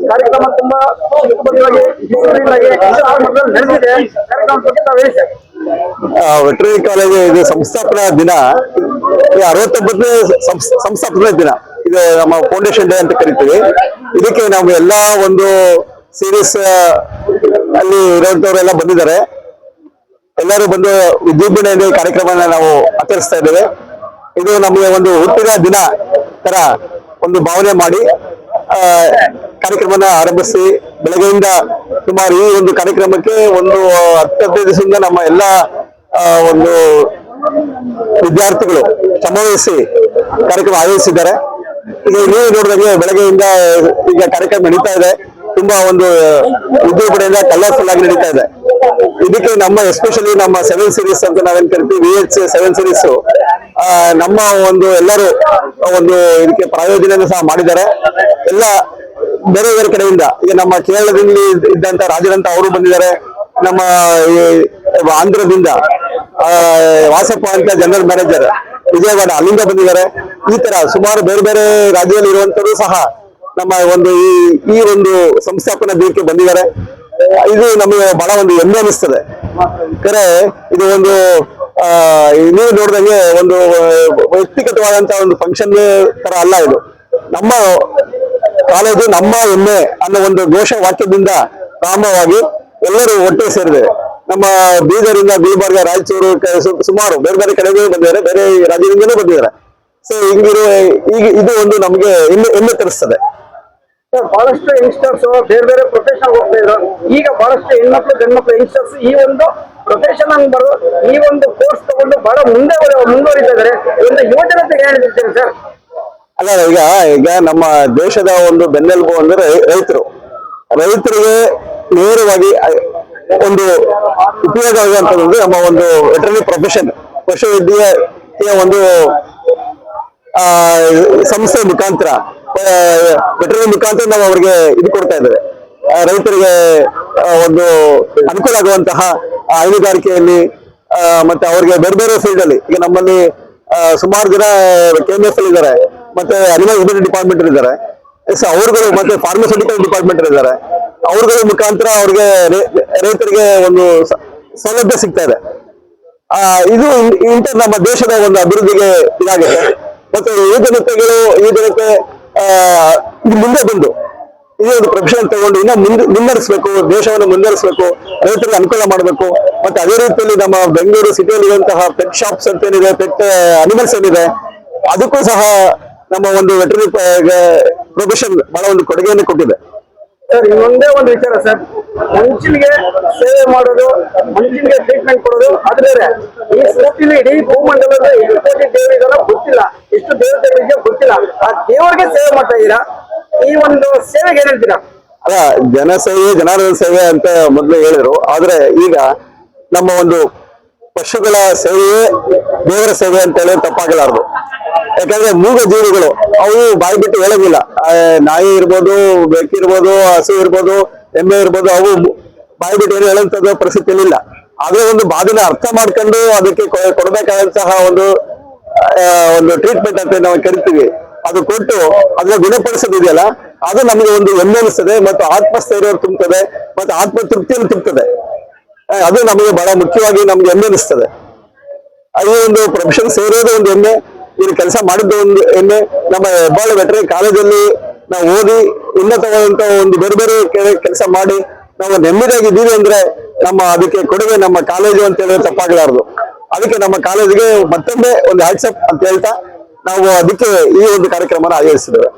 ಕಾರ್ಯಕ್ರಮ ತುಂಬಾ ನಡೆದಿದೆ. ಕಾರ್ಯಕ್ರಮ ಬಗ್ಗೆ ತಾವು ಹೇಳಿ ಸರ್. ವೆಟರ್ನರಿ ಕಾಲೇಜ್ ಇದು ಸಂಸ್ಥಾಪನಾ ದಿನ 69ನೇ ಸಂಸ್ಥಾಪನಾ ದಿನ. ಇದು ನಮ್ಮ ಫೌಂಡೇಶನ್ ಡೇ ಅಂತ ಕರಿತೀವಿ. ಇದಕ್ಕೆ ನಾವು ಎಲ್ಲಾ ಒಂದು ಸೀರೀಸ್ ಅಲ್ಲಿ ಇರುವಂತವರೆಲ್ಲ ಬಂದಿದ್ದಾರೆ. ಎಲ್ಲರೂ ಬಂದು ವಿಜೃಂಭಣೆಯಿಂದ ಈ ಕಾರ್ಯಕ್ರಮನ ನಾವು ಆಚರಿಸ್ತಾ ಇದ್ದೇವೆ. ಇದು ನಮಗೆ ಒಂದು ಹುಟ್ಟಿದ ದಿನ ತರ ಒಂದು ಭಾವನೆ ಮಾಡಿ ಕಾರ್ಯಕ್ರಮನ ಆರಂಭಿಸಿ ಬೆಳಗ್ಗೆಯಿಂದ ಸುಮಾರು ಈ ಒಂದು ಕಾರ್ಯಕ್ರಮಕ್ಕೆ ಒಂದು 10-15 ದಿವಸದಿಂದ ನಮ್ಮ ಎಲ್ಲ ಒಂದು ವಿದ್ಯಾರ್ಥಿಗಳು ಶ್ರಮವಹಿಸಿ ಕಾರ್ಯಕ್ರಮ ಆಯೋಜಿಸಿದ್ದಾರೆ. ಈಗ ನೀವು ನೋಡಿದಂಗೆ ಬೆಳಗ್ಗೆಯಿಂದ ಈಗ ಕಾರ್ಯಕ್ರಮ ನಡೀತಾ ಇದೆ. ತುಂಬಾ ಒಂದು ವಿಜೃಂಭಣೆಯಿಂದ ಕಲರ್ಫುಲ್ ಆಗಿ ನಡೀತಾ ಇದೆ. ಇದಕ್ಕೆ ನಮ್ಮ ಎಸ್ಪೆಷಲಿ ನಮ್ಮ 7 ಸೀರೀಸ್ ಅಂತ ನಾವೇನ್ ಕರಿತೀವಿ, VH 7 ಸೀರೀಸ್ ನಮ್ಮ ಒಂದು ಎಲ್ಲರೂ ಒಂದು ಇದಕ್ಕೆ ಪ್ರಾಯೋಜನೆ ಸಹ ಮಾಡಿದ್ದಾರೆ. ಎಲ್ಲ ಬೇರೆ ಬೇರೆ ಕಡೆಯಿಂದ ಈಗ ನಮ್ಮ ಕೇರಳದಲ್ಲಿ ಇದ್ದಂತ ರಾಜರಂತ ಅವರು ಬಂದಿದ್ದಾರೆ. ನಮ್ಮ ಆಂಧ್ರದಿಂದ ವಾಸಪ್ಪ ಅಂತ ಜನರಲ್ ಮ್ಯಾನೇಜರ್ ವಿಜಯವಾಡ ಅಲ್ಲಿಂದ ಬಂದಿದ್ದಾರೆ. ಈ ತರ ಸುಮಾರು ಬೇರೆ ಬೇರೆ ರಾಜ್ಯದಲ್ಲಿ ಇರುವಂತರು ಸಹ ನಮ್ಮ ಒಂದು ಈ ಒಂದು ಸಂಸ್ಥಾಪನಾ ದಿನಕ್ಕೆ ಬಂದಿದ್ದಾರೆ. ಇದು ನಮಗೆ ಬಹಳ ಒಂದು ಹೆಮ್ಮೆ ಅನಿಸ್ತದೆ. ಕರೆ ಇದು ಒಂದು ನೀವು ನೋಡಿದಂಗೆ ಒಂದು ವ್ಯಕ್ತಿಗತವಾದಂತ ಒಂದು ಫಂಕ್ಷನ್ ತರ ಅಲ್ಲ. ಇದು ನಮ್ಮ ಕಾಲೇಜು ನಮ್ಮ ಹೆಮ್ಮೆ ಅನ್ನೋ ಒಂದು ಘೋಷ ವಾಕ್ಯದಿಂದ ಪ್ರಾರಂಭವಾಗಿ ಎಲ್ಲರೂ ಒಟ್ಟಿಗೆ ಸೇರಿದೆ. ನಮ್ಮ ಬೀದರಿಂದ ಗುಲ್ಬರ್ಗ, ರಾಯಚೂರು, ಸುಮಾರು ಬೇರೆ ಬೇರೆ ಕಡೆಗೂ ಬಂದಿದ್ದಾರೆ, ಬೇರೆ ರಾಜ್ಯದಿಂದಲೂ ಬಂದಿದ್ದಾರೆ. ಸೊ ಈಗ ಇದು ಒಂದು ನಮಗೆ ಹೆಮ್ಮೆ ತರಿಸ್ತದೆ. ಬಹಳಷ್ಟು ಯಂಗ್ಸ್ಟರ್ಸ್ ಬೇರೆ ಬೇರೆ ಪ್ರೊಫೆಷನ್ ಹೋಗ್ತಾ ಇದ್ರು. ಈಗ ಬಹಳಷ್ಟು ಹೆಣ್ಮಕ್ಳು ಗಂಡ್ಮಕ್ಳು ಯಂಗ್ಸ್ಟರ್ಸ್ ಈ ಒಂದು ಪ್ರೊಫೆಷನ್ ಈ ಒಂದು ಕೋರ್ಸ್ ತಗೊಂಡು ಬಹಳ ಮುಂದುವರಿತಾ ಇದ್ದಾರೆ. ಒಂದು ಯುವಜನತೆಗೆ ಹೇಳಿರ್ತೀರಿ ಸರ್? ಅಲ್ಲ, ಈಗ ನಮ್ಮ ದೇಶದ ಒಂದು ಬೆನ್ನೆಲುಬು ಅಂದ್ರೆ ರೈತರಿಗೆ ನೇರವಾಗಿ ಒಂದು ಉಪಯೋಗ ಆಗುವಂತದ್ದು ನಮ್ಮ ಒಂದು ವೆಟರ್ನರಿ ಪ್ರೊಫೆಷನ್ ಪಶುವೈದ್ಯಕೀಯ ಒಂದು ಸಂಸ್ಥೆ ಮುಖಾಂತರ ವೆಟರ್ನರಿ ಮುಖಾಂತರ ನಾವು ಅವ್ರಿಗೆ ಇದು ಕೊಡ್ತಾ ಇದ್ದೇವೆ. ರೈತರಿಗೆ ಒಂದು ಅನುಕೂಲ ಆಗುವಂತಹ ಹೈನುಗಾರಿಕೆಯಲ್ಲಿ ಮತ್ತೆ ಅವ್ರಿಗೆ ಬೇರೆ ಬೇರೆ ಫೀಲ್ಡ್ ಅಲ್ಲಿ ಈಗ ನಮ್ಮಲ್ಲಿ ಸುಮಾರು ಜನ KMF ಅಲ್ಲಿ ಇದ್ದಾರೆ, ಮತ್ತೆ ಅನಿಮಲ್ ಹಸ್ಬೆಂಡ್ರಿ ಡಿಪಾರ್ಟ್ಮೆಂಟ್ ಇದ್ದಾರೆ, ಅವ್ರುಗಳು ಮತ್ತೆ ಫಾರ್ಮಸ್ಯೂಟಿಕಲ್ ಡಿಪಾರ್ಟ್ಮೆಂಟ್ ಇದ್ದಾರೆ. ಅವ್ರಗಳ ಮುಖಾಂತರ ಅವ್ರಿಗೆ ರೈತರಿಗೆ ಒಂದು ಸೌಲಭ್ಯ ಸಿಗ್ತಾ ಇದೆ. ಇದು ನಮ್ಮ ದೇಶದ ಒಂದು ಅಭಿವೃದ್ಧಿಗೆ ಇದಾಗುತ್ತೆ. ಮತ್ತೆ ಈ ಜನತೆ ಇದು ಮುಂದೆ ಬಂದು ಇದೇ ಒಂದು ಪ್ರೊಫೆಷನ್ ತಗೊಂಡು ಇನ್ನ ಮುನ್ನಡೆಸಬೇಕು, ದೇಶವನ್ನು ಮುನ್ನಡೆಸಬೇಕು, ರೈತರಿಗೆ ಅನುಕೂಲ ಮಾಡಬೇಕು. ಮತ್ತೆ ಅದೇ ರೀತಿಯಲ್ಲಿ ನಮ್ಮ ಬೆಂಗಳೂರು ಸಿಟಿಯಲ್ಲಿ ಇರುವಂತಹ ಪೆಟ್ ಶಾಪ್ಸ್ ಅಂತ ಏನಿದೆ, ಪೆಟ್ ಅನಿಮಲ್ಸ್ ಏನಿದೆ, ಅದಕ್ಕೂ ಸಹ ನಮ್ಮ ಒಂದು ವೆಟರ್ನರಿ ಪ್ರೊಫೆಷನ್ ಬಹಳ ಒಂದು ಕೊಡುಗೆಯನ್ನು ಕೊಟ್ಟಿದೆ. ಸರ್, ಇನ್ನೊಂದೇ ಒಂದು ವಿಚಾರ ಸರ್, ಮನುಷ್ಯನಿಗೆ ಸೇವೆ ಮಾಡೋದು, ಮನುಷ್ಯನಿಗೆ ಟ್ರೀಟ್ಮೆಂಟ್ ಕೊಡೋದು ಅದು ಬೇರೆ. ಈ ಸೃಷ್ಟಿಲಿ ಇಡೀ ಭೂಮಂಡಲದ ಎಷ್ಟು ಕೋಟಿ ದೇವರಿಗಳ ಗೊತ್ತಿಲ್ಲ, ಎಷ್ಟು ದೇವತೆಗಳಿಗೆ ಗೊತ್ತಿಲ್ಲ. ಆ ದೇವರಿಗೆ ಸೇವೆ ಮಾಡ್ತಾ ಇದ್ದೀರಾ. ಈ ಒಂದು ಸೇವೆಗೆ ಏನ್ ಹೇಳ್ತೀರಾ? ಅಲ್ಲ, ಜನಸೇವೆ ಜನಾರ್ದನ ಸೇವೆ ಅಂತ ಮೊದಲು ಹೇಳಿದ್ರು. ಆದ್ರೆ ಈಗ ನಮ್ಮ ಒಂದು ಪಶುಗಳ ಸೇವೆಯೇ ದೇವರ ಸೇವೆ ಅಂತ ಹೇಳಿ ತಪ್ಪಾಗಲಾರದು. ಯಾಕಂದ್ರೆ ಮೂಗ ಜೀವಿಗಳು ಅವು ಬಾಯಿ ಬಿಟ್ಟು ಹೇಳಂಗಿಲ್ಲ. ನಾಯಿ ಇರ್ಬೋದು, ಬೆಕ್ಕು ಇರ್ಬೋದು, ಹಸು ಇರ್ಬೋದು, ಎಮ್ಮೆ ಇರ್ಬೋದು, ಅವು ಬಾಯಿ ಬಿಟ್ಟು ಏನು ಹೇಳಂತದ್ದು ಪರಿಸ್ಥಿತಿಯಲ್ಲಿ ಇಲ್ಲ. ಆದ್ರೆ ಒಂದು ಬಾಧಿನ ಅರ್ಥ ಮಾಡ್ಕೊಂಡು ಅದಕ್ಕೆ ಕೊಡಬೇಕಾದಂತಹ ಒಂದು ಟ್ರೀಟ್ಮೆಂಟ್ ಅಂತ ನಾವು ಕರಿತೀವಿ, ಅದು ಕೊಟ್ಟು ಅದನ್ನ ಗುಣಪಡಿಸೋದಿದೆಯಲ್ಲ, ಅದು ನಮಗೆ ಒಂದು ಹೆಮ್ಮೆ ಅನಿಸ್ತದೆ, ಮತ್ತು ಆತ್ಮಸ್ಥೈರ್ಯ ತುಂಬುತ್ತದೆ, ಮತ್ತು ಆತ್ಮ ತೃಪ್ತಿಯನ್ನು ತುಂಬುತ್ತದೆ. ಅದು ನಮಗೆ ಬಹಳ ಮುಖ್ಯವಾಗಿ ನಮ್ಗೆ ಹೆಮ್ಮೆ ಅನಿಸ್ತದೆ. ಈ ಒಂದು ಪ್ರೊಫೆಷನ್ ಸೇರೋದು ಒಂದು ಹೆಮ್ಮೆ, ಇಲ್ಲಿ ಕೆಲಸ ಮಾಡಿದ್ದು ಒಂದು ಹೆಮ್ಮೆ. ನಮ್ಮ ಹೆಬ್ಬಾಳು ವೆಟರ್ನರಿ ಕಾಲೇಜಲ್ಲಿ ನಾವು ಓದಿ ಉನ್ನತವಾದಂತಹ ಒಂದು ಬೇರೆ ಬೇರೆ ಕೆಲಸ ಮಾಡಿ ನಾವು ನೆಮ್ಮದಿಯಾಗಿದ್ದೀವಿ ಅಂದ್ರೆ ಅದಕ್ಕೆ ಕೊಡುಗೆ ನಮ್ಮ ಕಾಲೇಜು ಅಂತ ಹೇಳಿದ್ರೆ ತಪ್ಪಾಗಲಾರದು. ಅದಕ್ಕೆ ನಮ್ಮ ಕಾಲೇಜಿಗೆ ಮತ್ತೊಮ್ಮೆ ಒಂದು ಹ್ಯಾಟ್ಸಪ್ ಅಂತ ಹೇಳ್ತಾ ನಾವು ಅದಕ್ಕೆ ಈ ಒಂದು ಕಾರ್ಯಕ್ರಮನ ಆಯೋಜಿಸಿದ್ದೇವೆ.